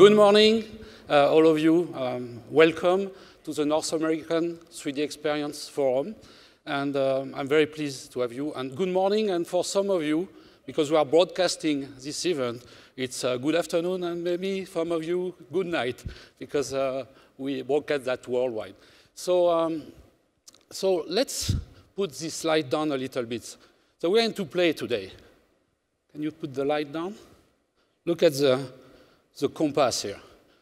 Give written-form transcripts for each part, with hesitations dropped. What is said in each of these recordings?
Good morning, all of you. Welcome to the North American 3D Experience Forum. And I'm very pleased to have you. And good morning, and for some of you, because we are broadcasting this event, it's good afternoon, and maybe some of you, good night, because we broadcast that worldwide. So let's put this slide down a little bit. So we're going to play today. Can you put the light down? Look at the compass here.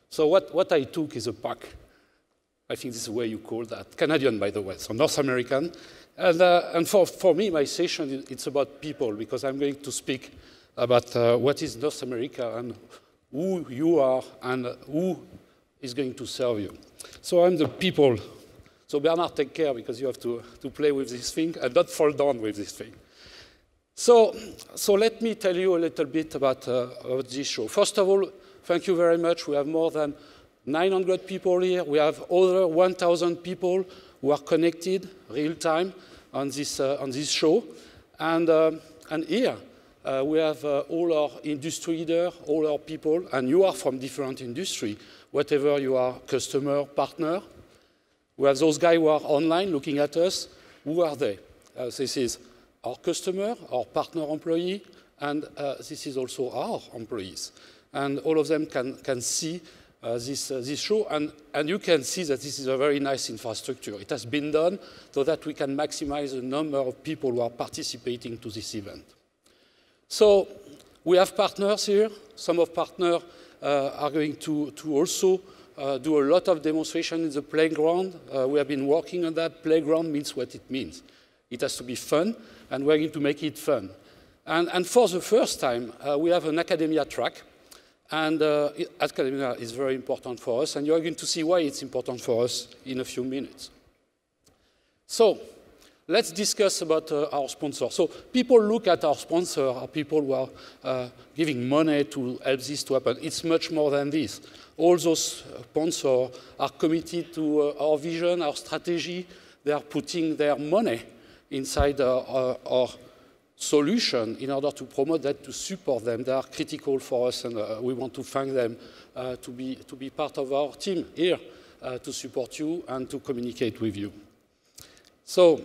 So what I took is a pack. I think this is the way you call that. Canadian, by the way, so North American. And for me, my session, it's about people, because I'm going to speak about what is North America and who you are and who is going to serve you. So I'm the people. So Bernard, take care, because you have to play with this thing and not fall down with this thing. So let me tell you a little bit about this show. First of all, thank you very much. We have more than 900 people here. We have over 1,000 people who are connected real time on this show. And here we have all our industry leaders, all our people, and you are from different industry, whatever you are, customer, partner. We have those guys who are online looking at us. Who are they? This is our customer, our partner employee, and this is also our employees. And all of them can see this show, and you can see that this is a very nice infrastructure. It has been done so that we can maximize the number of people who are participating to this event. So we have partners here. Some of partners are going to also do a lot of demonstration in the playground. We have been working on that. Playground means what it means. It has to be fun, and we're going to make it fun. And for the first time, we have an academia track. And academia is very important for us, and you're going to see why it's important for us in a few minutes. So let's discuss about our sponsor. So people look at our sponsor, our people who are giving money to help this to happen. It's much more than this. All those sponsors are committed to our vision, our strategy. They are putting their money inside our solution in order to promote that, to support them. They are critical for us, and we want to thank them to be part of our team here to support you and to communicate with you. So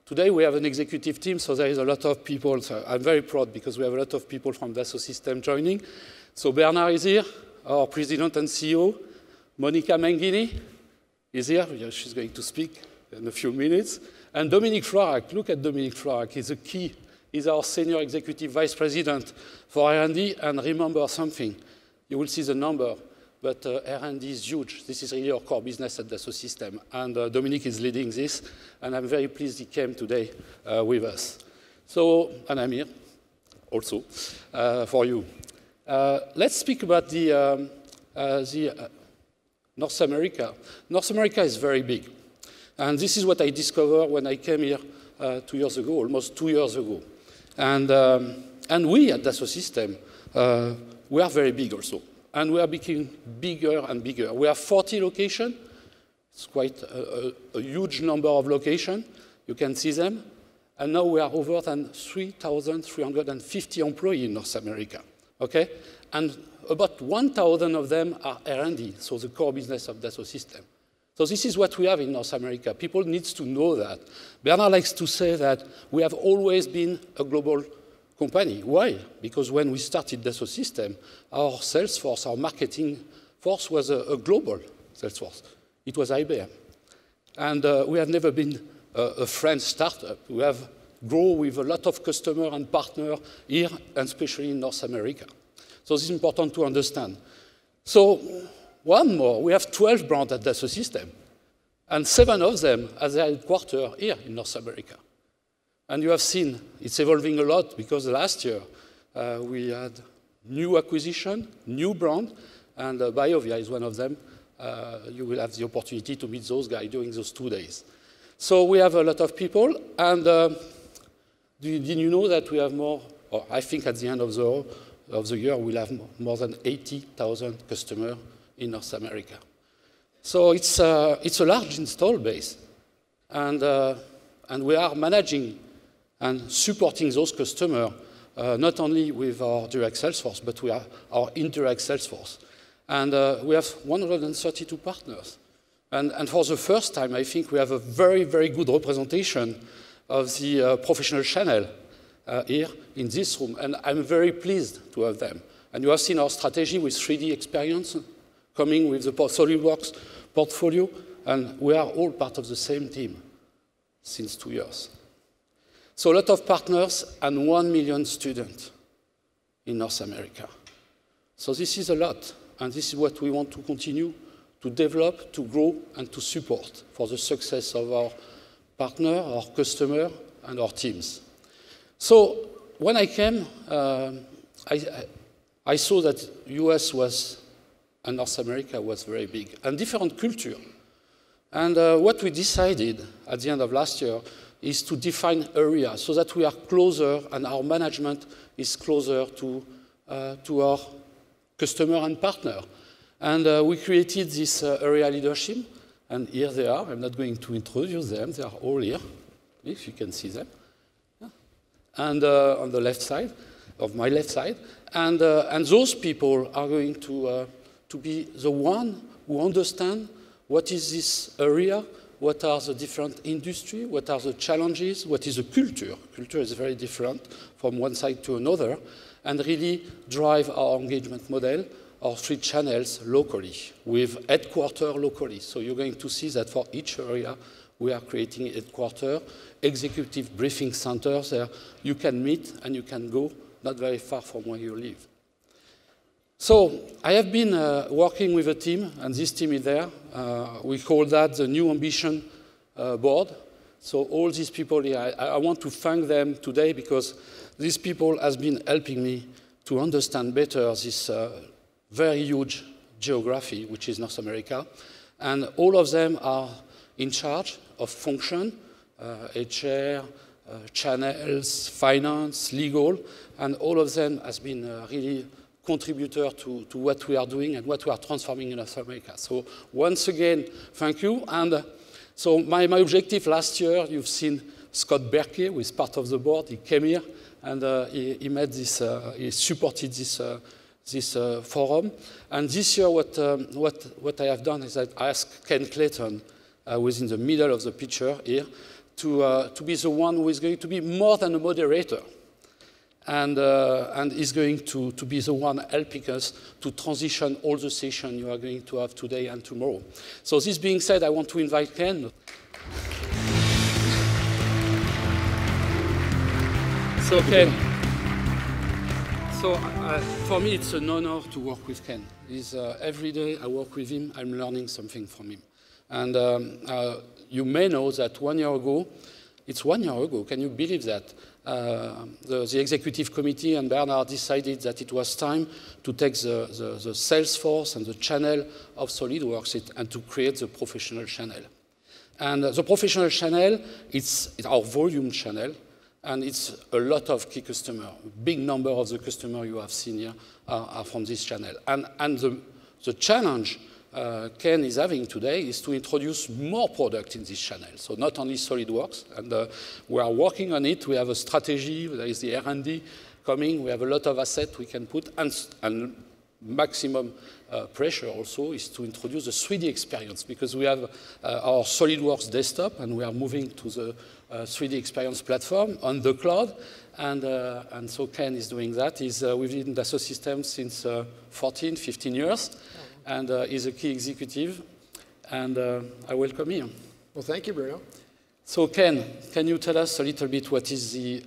today we have an executive team, so there is a lot of people. So I'm very proud because we have a lot of people from Dassault Systèmes joining. So Bernard is here, our president and CEO. Monica Mangini is here. She's going to speak in a few minutes. And Dominique Floirac, look at Dominique Floirac. He's a key. He's our senior executive vice president for R&D. And remember something. You will see the number, but R&D is huge. This is really our core business at Dassault Systèmes. And Dominique is leading this. And I'm very pleased he came today with us. So, and I'm here also for you. Let's speak about the North America. North America is very big. And this is what I discovered when I came here 2 years ago, almost 2 years ago. And we at Dassault Systèmes, we are very big also. And we are becoming bigger and bigger. We have 40 locations. It's quite a huge number of locations. You can see them. And now we are over than 3,350 employees in North America. Okay? And about 1,000 of them are R&D, so the core business of Dassault Systèmes. So this is what we have in North America. People need to know that. Bernard likes to say that we have always been a global company. Why? Because when we started Dassault Systèmes, our sales force, our marketing force was a global sales force. It was IBM. And we have never been a French startup. We have grown with a lot of customers and partners here, and especially in North America. So this is important to understand. So one more, we have 12 brands at Dassault Systèmes, and 7 of them at their headquarters here in North America. And you have seen it's evolving a lot, because last year we had new acquisition, new brand, and BioVia is one of them. You will have the opportunity to meet those guys during those 2 days. So we have a lot of people, and did you know that we have more, or I think at the end of the year we'll have more than 80,000 customers in North America. So it's a large install base, and we are managing and supporting those customers not only with our direct sales force, but we are our indirect sales force. And we have 132 partners. And for the first time, I think we have a very, very good representation of the professional channel here in this room. And I'm very pleased to have them. And you have seen our strategy with 3DEXPERIENCE coming with the SolidWorks portfolio. And we are all part of the same team since 2 years. So a lot of partners and 1 million students in North America. So this is a lot. And this is what we want to continue to develop, to grow, and to support for the success of our partner, our customer, and our teams. So when I came, I saw that US was, and North America was very big, and different culture. And what we decided at the end of last year is to define areas so that we are closer and our management is closer to our customer and partner. And we created this area leadership, and here they are. I'm not going to introduce them. They are all here, if you can see them. Yeah. And on the left side, of my left side. And those people are going to be the one who understand what is this area, what are the different industries, what are the challenges, what is the culture. Culture is very different from one side to another, and really drive our engagement model, our 3 channels locally, with headquarters locally. So you're going to see that for each area, we are creating headquarters, executive briefing centers there. You can meet and you can go not very far from where you live. So I have been working with a team, and this team is there. We call that the New Ambition Board. So all these people here, I want to thank them today because these people have been helping me to understand better this very huge geography, which is North America. And all of them are in charge of function, HR, channels, finance, legal, and all of them has been really contributor to what we are doing and what we are transforming in North America. So once again, thank you. And so my objective last year, you've seen Scott Berkey, who is part of the board. He came here and he made this, he supported this forum. And this year, what I have done is that I asked Ken Clayton, who is in the middle of the picture here, to be the one who is going to be more than a moderator. And is going to be the one helping us to transition all the sessions you are going to have today and tomorrow. So this being said, I want to invite Ken. So Ken, for me it's an honor to work with Ken. Every day I work with him, I'm learning something from him. And you may know that 1 year ago, it's 1 year ago, can you believe that? The executive committee and Bernard decided that it was time to take the sales force and the channel of SolidWorks and to create the professional channel. And the professional channel, it's our volume channel, and it's a lot of key customers. A big number of the customers you have seen here are from this channel. And the challenge Ken is having today is to introduce more product in this channel. So not only SolidWorks, and we are working on it. We have a strategy. There is the R&D coming. We have a lot of assets we can put, and maximum pressure also is to introduce the 3DEXPERIENCE, because we have our SolidWorks desktop, and we are moving to the 3DEXPERIENCE platform on the cloud. And so Ken is doing that. He's within Dassault Systèmes since 14, 15 years. And is a key executive, and I welcome him. Well, thank you, Bruno. So Ken, can you tell us a little bit what is the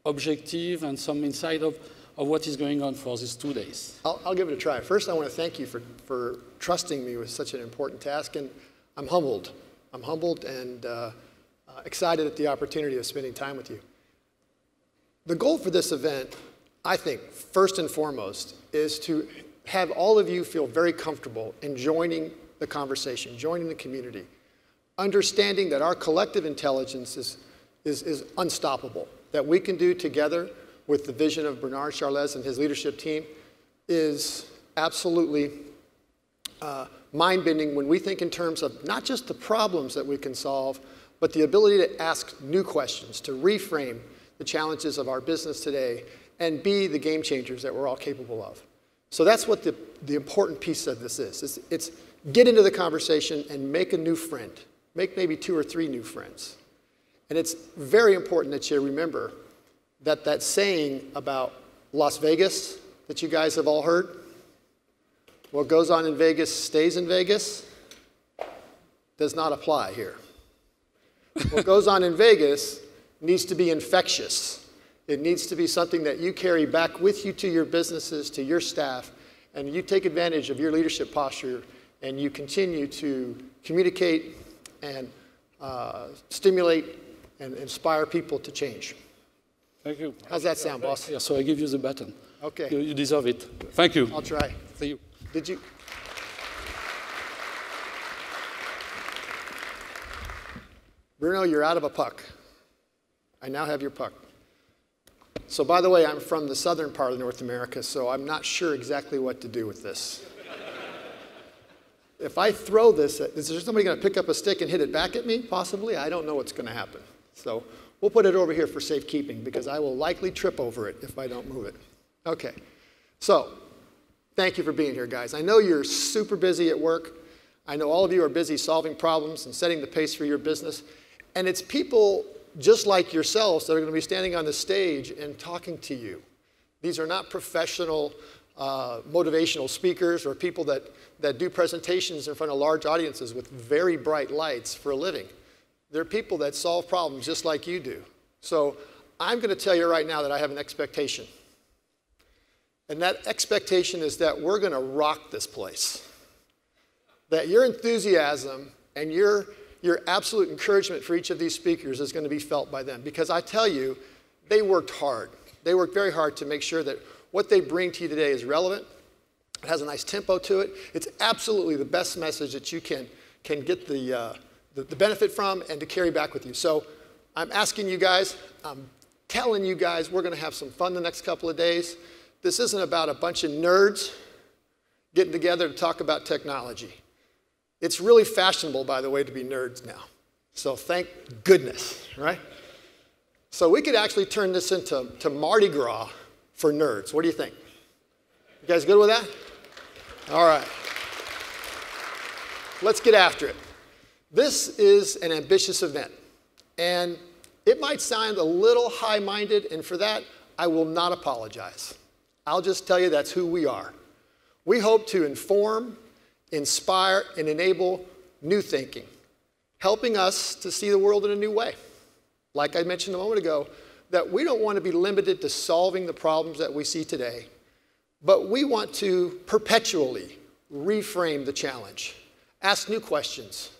objective and some insight of what is going on for these 2 days? I'll give it a try. First, I want to thank you for trusting me with such an important task, and I'm humbled. I'm humbled and excited at the opportunity of spending time with you. The goal for this event, I think, first and foremost, is to have all of you feel very comfortable in joining the conversation, joining the community, understanding that our collective intelligence is unstoppable, that we can do together with the vision of Bernard Charles and his leadership team is absolutely mind-bending when we think in terms of not just the problems that we can solve, but the ability to ask new questions, to reframe the challenges of our business today, and be the game changers that we're all capable of. So that's what the important piece of this is. It's get into the conversation and make a new friend. Make maybe 2 or 3 new friends. And it's very important that you remember that that saying about Las Vegas that you guys have all heard, what goes on in Vegas stays in Vegas, does not apply here. What goes on in Vegas needs to be infectious. It needs to be something that you carry back with you to your businesses, to your staff, and you take advantage of your leadership posture and you continue to communicate and stimulate and inspire people to change. Thank you. How's that sound, boss? Yeah, so I give you the baton. Okay. You deserve it. Thank you. I'll try. See you. Did you? Bruno, you're out of a puck. I now have your puck. So by the way, I'm from the southern part of North America, so I'm not sure exactly what to do with this. If I throw this, is there somebody going to pick up a stick and hit it back at me? Possibly. I don't know what's going to happen. So we'll put it over here for safekeeping because I will likely trip over it if I don't move it. Okay. So thank you for being here, guys. I know you're super busy at work. I know all of you are busy solving problems and setting the pace for your business. And it's people just like yourselves that are going to be standing on the stage and talking to you. These are not professional motivational speakers or people that do presentations in front of large audiences with very bright lights for a living. They're people that solve problems just like you do. So I'm going to tell you right now that I have an expectation. And that expectation is that we're going to rock this place. That your enthusiasm and your absolute encouragement for each of these speakers is going to be felt by them. Because I tell you, they worked hard. They worked very hard to make sure that what they bring to you today is relevant. It has a nice tempo to it. It's absolutely the best message that you can get the benefit from and to carry back with you. So I'm asking you guys, I'm telling you guys, we're going to have some fun the next couple of days. This isn't about a bunch of nerds getting together to talk about technology. It's really fashionable, by the way, to be nerds now. So thank goodness, right? So we could actually turn this into Mardi Gras for nerds. What do you think? You guys good with that? All right. Let's get after it. This is an ambitious event. And it might sound a little high-minded, and for that, I will not apologize. I'll just tell you that's who we are. We hope to inform, inspire, and enable new thinking, helping us to see the world in a new way. Like I mentioned a moment ago, that we don't want to be limited to solving the problems that we see today, but we want to perpetually reframe the challenge, ask new questions,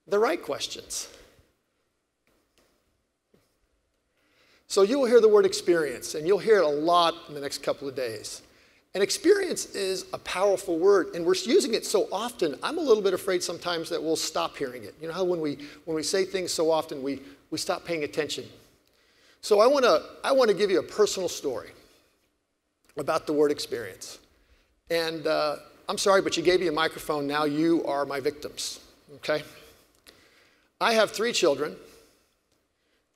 the right questions. So you will hear the word experience, and you'll hear it a lot in the next couple of days. And experience is a powerful word, and we're using it so often, I'm a little bit afraid sometimes that we'll stop hearing it. You know how when we say things so often, we stop paying attention. So I want to give you a personal story about the word experience. And I'm sorry, but you gave me a microphone, now you are my victims, okay? I have 3 children,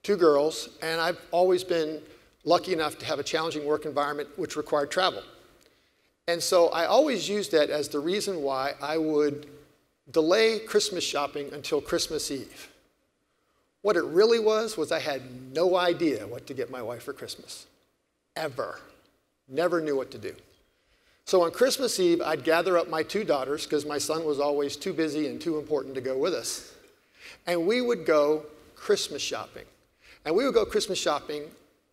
2 girls, and I've always been lucky enough to have a challenging work environment which required travel. And so I always used that as the reason why I would delay Christmas shopping until Christmas Eve. What it really was I had no idea what to get my wife for Christmas, ever. Never knew what to do. So on Christmas Eve, I'd gather up my 2 daughters, because my son was always too busy and too important to go with us, and we would go Christmas shopping. And we would go Christmas shopping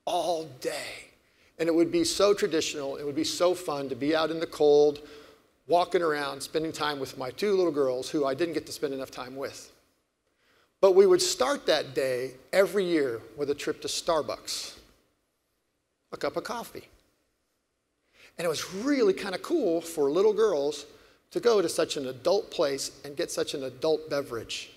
all day. And it would be so traditional, it would be so fun to be out in the cold, walking around, spending time with my 2 little girls who I didn't get to spend enough time with. But we would start that day every year with a trip to Starbucks, a cup of coffee. And it was really kind of cool for little girls to go to such an adult place and get such an adult beverage.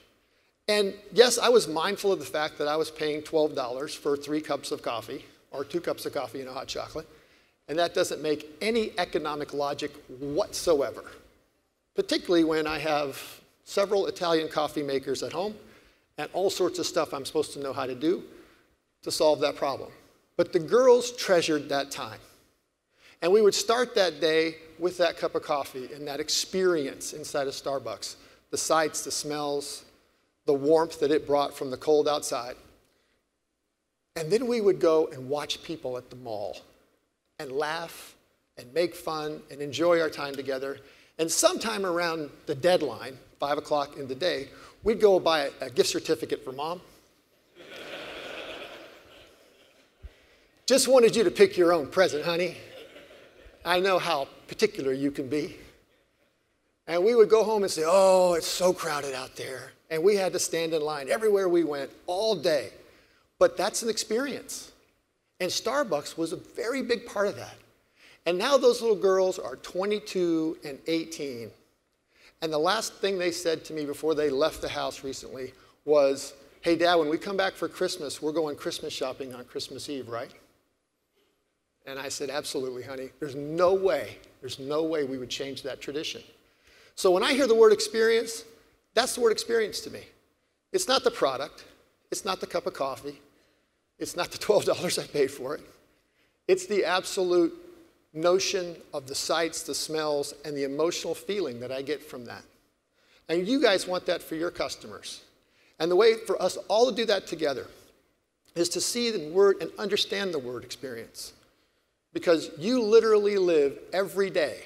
And yes, I was mindful of the fact that I was paying $12 for 3 cups of coffee, or 2 cups of coffee and a hot chocolate. And that doesn't make any economic logic whatsoever, particularly when I have several Italian coffee makers at home and all sorts of stuff I'm supposed to know how to do to solve that problem. But the girls treasured that time. And we would start that day with that cup of coffee and that experience inside of Starbucks. The sights, the smells, the warmth that it brought from the cold outside. And then we would go and watch people at the mall and laugh and make fun and enjoy our time together. And sometime around the deadline, 5 o'clock in the day, we'd go buy a gift certificate for Mom. Just wanted you to pick your own present, honey. I know how particular you can be. And we would go home and say, oh, it's so crowded out there. And we had to stand in line everywhere we went all day. But that's an experience. And Starbucks was a very big part of that. And now those little girls are 22 and 18. And the last thing they said to me before they left the house recently was, hey, Dad, when we come back for Christmas, we're going Christmas shopping on Christmas Eve, right? And I said, absolutely, honey. There's no way we would change that tradition. So when I hear the word experience, that's the word experience to me. It's not the product. It's not the cup of coffee. It's not the $12 I paid for it. It's the absolute notion of the sights, the smells, and the emotional feeling that I get from that. And you guys want that for your customers. And the way for us all to do that together is to see the word and understand the word experience. Because you literally live every day,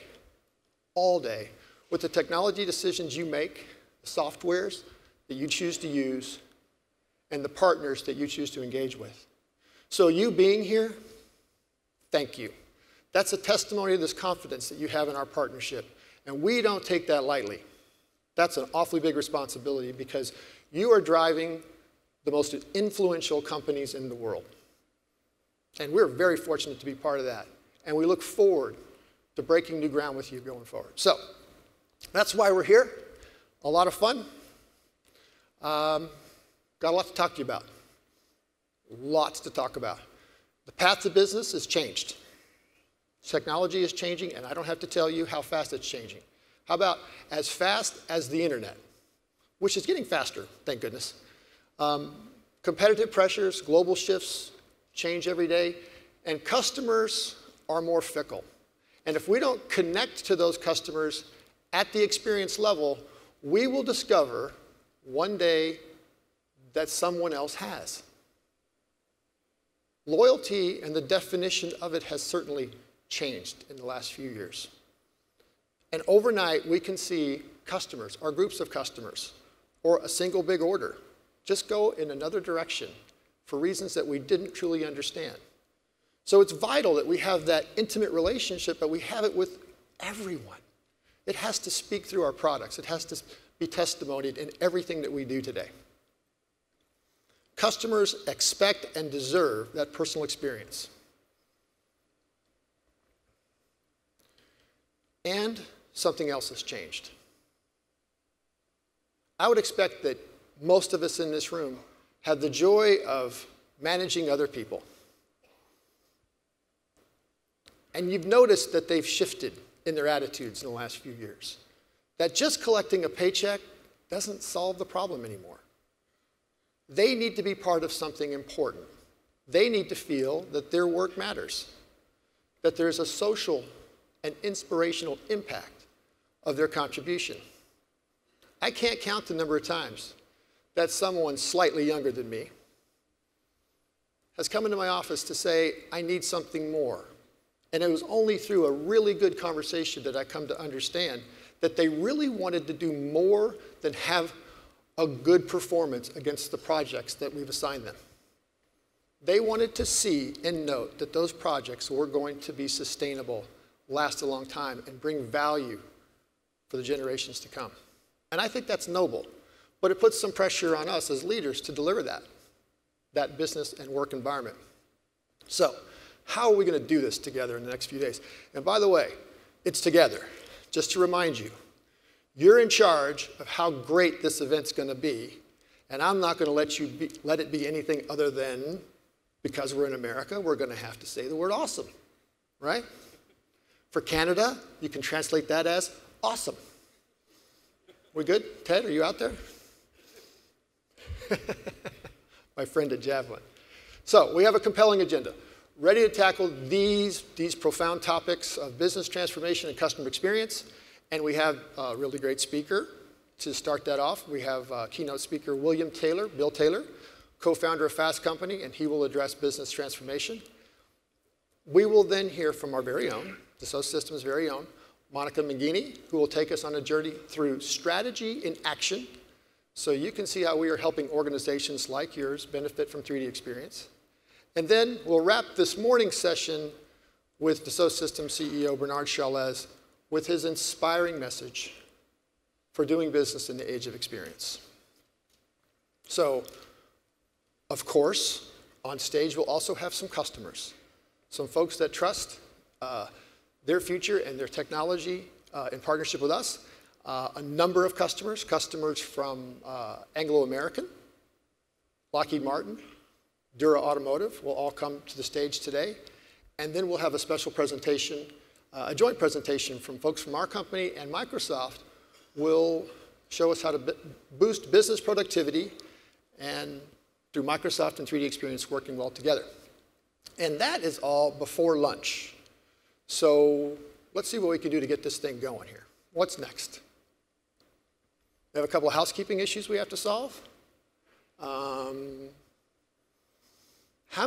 all day, with the technology decisions you make, the softwares that you choose to use, and the partners that you choose to engage with. So you being here, thank you. That's a testimony of this confidence that you have in our partnership. And we don't take that lightly. That's an awfully big responsibility because you are driving the most influential companies in the world. And we're very fortunate to be part of that. And we look forward to breaking new ground with you going forward. So that's why we're here. A lot of fun. Got a lot to talk to you about. Lots to talk about. The path to business has changed. Technology is changing, and I don't have to tell you how fast it's changing. How about as fast as the internet, which is getting faster, thank goodness. Competitive pressures, global shifts change every day, and customers are more fickle. And if we don't connect to those customers at the experience level, we will discover one day that someone else has. Loyalty and the definition of it has certainly changed in the last few years. And overnight, we can see customers, or groups of customers, or a single big order, just go in another direction for reasons that we didn't truly understand. So it's vital that we have that intimate relationship, but we have it with everyone. It has to speak through our products. It has to be testimonied in everything that we do today. Customers expect and deserve that personal experience. And something else has changed. I would expect that most of us in this room have the joy of managing other people. And you've noticed that they've shifted in their attitudes in the last few years. That just collecting a paycheck doesn't solve the problem anymore. They need to be part of something important. They need to feel that their work matters, that there's a social and inspirational impact of their contribution. I can't count the number of times that someone slightly younger than me has come into my office to say, I need something more. And it was only through a really good conversation that I come to understand that they really wanted to do more than have a good performance against the projects that we've assigned them. They wanted to see and note that those projects were going to be sustainable, last a long time, and bring value for the generations to come. And I think that's noble, but it puts some pressure on us as leaders to deliver that business and work environment. So, how are we going to do this together in the next few days? And by the way, it's together. Just to remind you, you're in charge of how great this event's going to be, and I'm not going to let it be anything other than, because we're in America, we're going to have to say the word awesome, right? For Canada, you can translate that as awesome. We good? Ted, are you out there? My friend at Javelin. So we have a compelling agenda. ready to tackle these profound topics of business transformation and customer experience. And we have a really great speaker to start that off. We have keynote speaker Bill Taylor, co-founder of Fast Company, and he will address business transformation. We will then hear from our very own, Dassault Systèmes' very own, Monica Mangini, who will take us on a journey through strategy in action, so you can see how we are helping organizations like yours benefit from 3DEXPERIENCE. And then we'll wrap this morning's session with Dassault Systèmes CEO Bernard Chalez with his inspiring message for doing business in the age of experience. So, of course, on stage we'll also have some customers, some folks that trust their future and their technology in partnership with us. A number of customers from Anglo-American, Lockheed Martin, Dura Automotive will all come to the stage today. And then we'll have a special presentation, a joint presentation from folks from our company and Microsoft will show us how to boost business productivity and through Microsoft and 3DEXPERIENCE working well together. And that is all before lunch. So let's see what we can do to get this thing going here. What's next? We have a couple of housekeeping issues we have to solve. How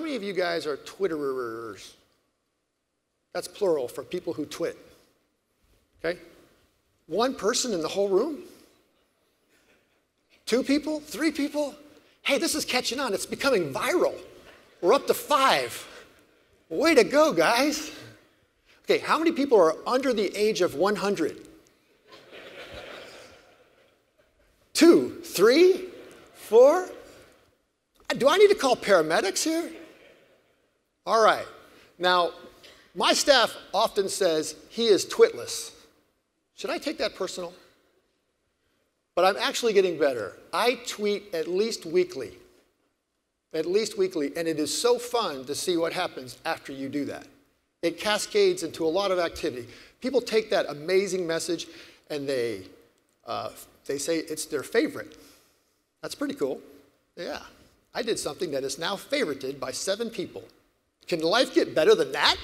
many of you guys are Twitterers? That's plural for people who twit. Okay? One person in the whole room? 2 people? 3 people? Hey, this is catching on. It's becoming viral. We're up to 5. Way to go, guys. Okay, how many people are under the age of 100? 2, 3, 4? Do I need to call paramedics here? All right. Now, my staff often says he is twitless. Should I take that personal? But I'm actually getting better. I tweet at least weekly. At least weekly, and it is so fun to see what happens after you do that. It cascades into a lot of activity. People take that amazing message and they say it's their favorite. That's pretty cool. Yeah. I did something that is now favorited by 7 people. Can life get better than that?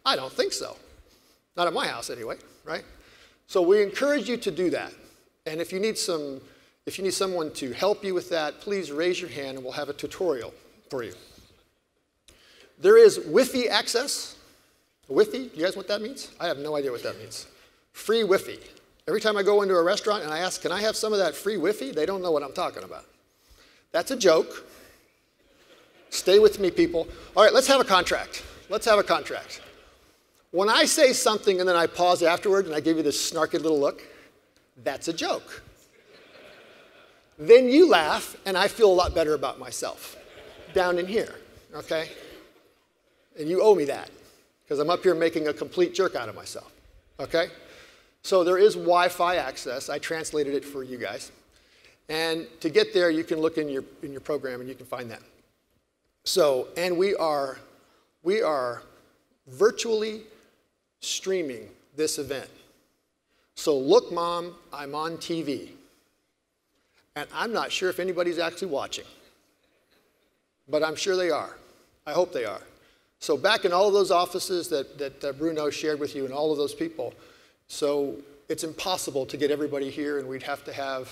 I don't think so. Not at my house anyway, right? So we encourage you to do that. And if you need someone to help you with that, please raise your hand and we'll have a tutorial for you. There is Wi-Fi access. Wi-Fi, you guys know what that means? I have no idea what that means. Free Wi-Fi. Every time I go into a restaurant and I ask, can I have some of that free Wi-Fi? They don't know what I'm talking about. That's a joke. Stay with me, people. All right, let's have a contract. Let's have a contract. When I say something and then I pause afterward and I give you this snarky little look, that's a joke. Then you laugh and I feel a lot better about myself down in here, okay? And you owe me that because I'm up here making a complete jerk out of myself, okay? So there is Wi-Fi access. I translated it for you guys. And to get there, you can look in your program and you can find that. So, and we are virtually streaming this event. So look, Mom, I'm on TV. And I'm not sure if anybody's actually watching. But I'm sure they are. I hope they are. So back in all of those offices that Bruno shared with you and all of those people, so it's impossible to get everybody here and we'd have to have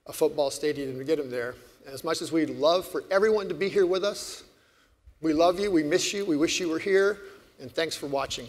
a football stadium to get them there. And as much as we'd love for everyone to be here with us, we love you, we miss you, we wish you were here, and thanks for watching.